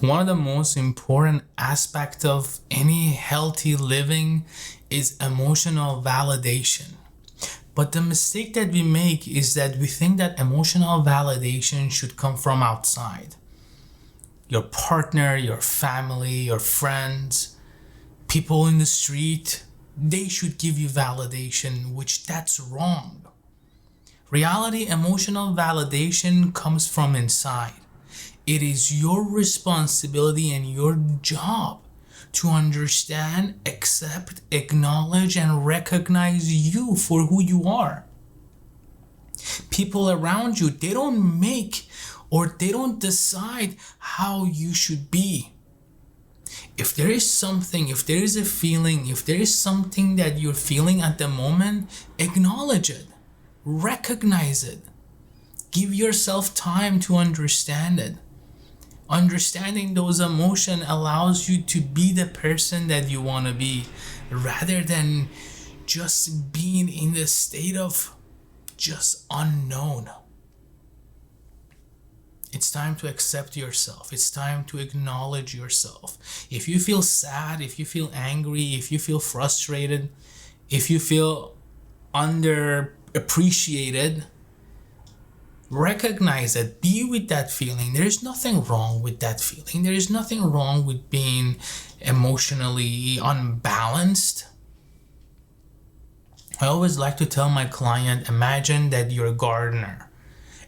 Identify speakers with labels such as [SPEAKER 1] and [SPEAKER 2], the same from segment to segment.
[SPEAKER 1] One of the most important aspects of any healthy living is emotional validation. But the mistake that we make is that we think that emotional validation should come from outside. Your partner, your family, your friends, people in the street, they should give you validation, which that's wrong. Reality, emotional validation comes from inside. It is your responsibility and your job to understand, accept, acknowledge, and recognize you for who you are. People around you, they don't make or they don't decide how you should be. If there is something, if there is a feeling, if there is something that you're feeling at the moment, acknowledge it, recognize it, give yourself time to understand it. Understanding those emotions allows you to be the person that you want to be, rather than just being in the state of just unknown. It's time to accept yourself. It's time to acknowledge yourself. If you feel sad, if you feel angry, if you feel frustrated, if you feel underappreciated, recognize it. Be with that feeling. There is nothing wrong with that feeling. There is nothing wrong with being emotionally unbalanced. I always like to tell my client, imagine that you're a gardener.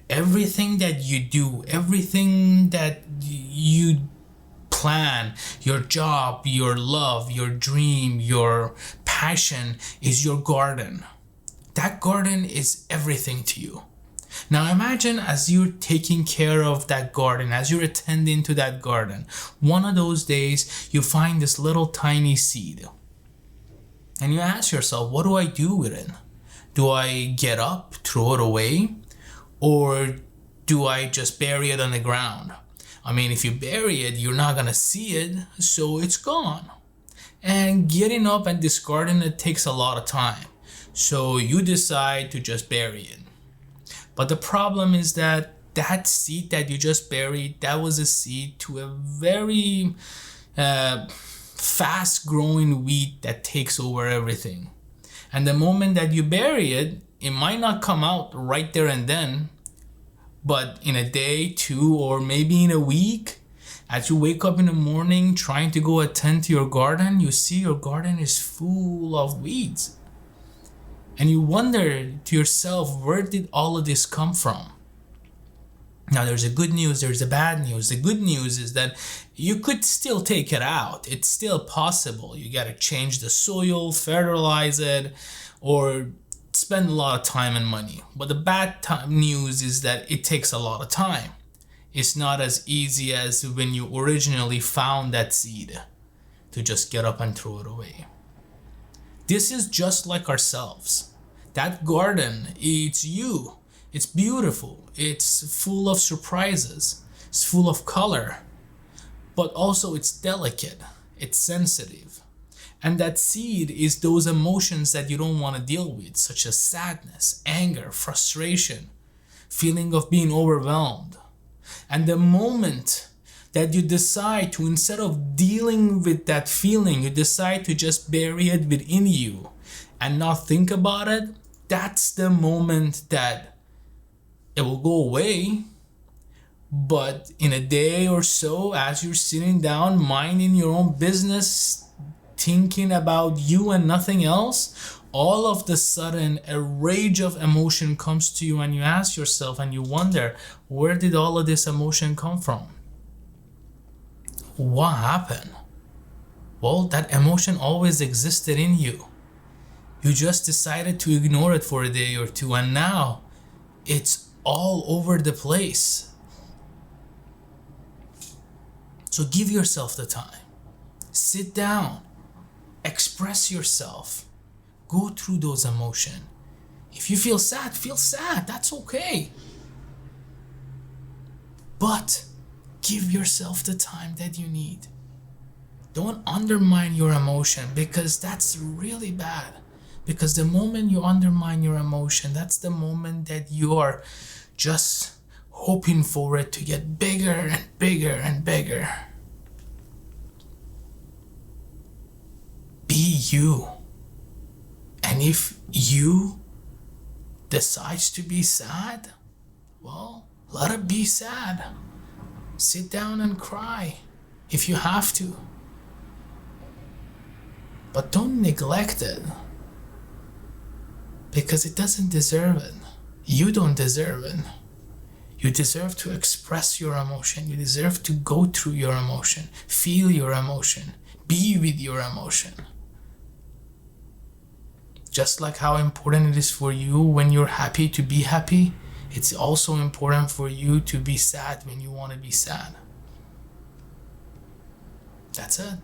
[SPEAKER 1] Everything that you do, everything that you plan, your job, your love, your dream, your passion is your garden. That garden is everything to you. Now imagine as you're taking care of that garden, as you're attending to that garden, one of those days you find this little tiny seed. And you ask yourself, what do I do with it? Do I get up, throw it away? Or do I just bury it on the ground? I mean, if you bury it, you're not gonna see it, so it's gone. And getting up and discarding it takes a lot of time. So you decide to just bury it. But the problem is that that seed that you just buried, that was a seed to a very fast growing weed that takes over everything. And the moment that you bury it, it might not come out right there and then, but in a day, 2, or maybe in a week, as you wake up in the morning trying to go attend to your garden, you see your garden is full of weeds. And you wonder to yourself, where did all of this come from? Now there's a good news, there's a bad news. The good news is that you could still take it out. It's still possible. You gotta change the soil, fertilize it, or spend a lot of time and money. But the bad news is that it takes a lot of time. It's not as easy as when you originally found that seed to just get up and throw it away. This is just like ourselves. That garden, it's you. It's beautiful. It's full of surprises. It's full of color. But also it's delicate. It's sensitive. And that seed is those emotions that you don't want to deal with, such as sadness, anger, frustration, feeling of being overwhelmed. And the moment that you decide to, instead of dealing with that feeling, you decide to just bury it within you and not think about it, that's the moment that it will go away. But in a day or so, as you're sitting down, minding your own business, thinking about you and nothing else, all of the sudden a rage of emotion comes to you, and you ask yourself and you wonder, where did all of this emotion come from? What happened? Well, that emotion always existed in you. You just decided to ignore it for a day or two, and now it's all over the place. So give yourself the time. Sit down. Express yourself. Go through those emotions. If you feel sad, that's okay. But give yourself the time that you need. Don't undermine your emotion, because that's really bad. Because the moment you undermine your emotion, that's the moment that you are just hoping for it to get bigger and bigger and bigger. you. And if you decides to be sad, well, let it be sad. Sit down and cry if you have to. But don't neglect it, because it doesn't deserve it. You don't deserve it. You deserve to express your emotion. You deserve to go through your emotion, feel your emotion, be with your emotion. Just like how important it is for you when you're happy to be happy, it's also important for you to be sad when you want to be sad. That's it.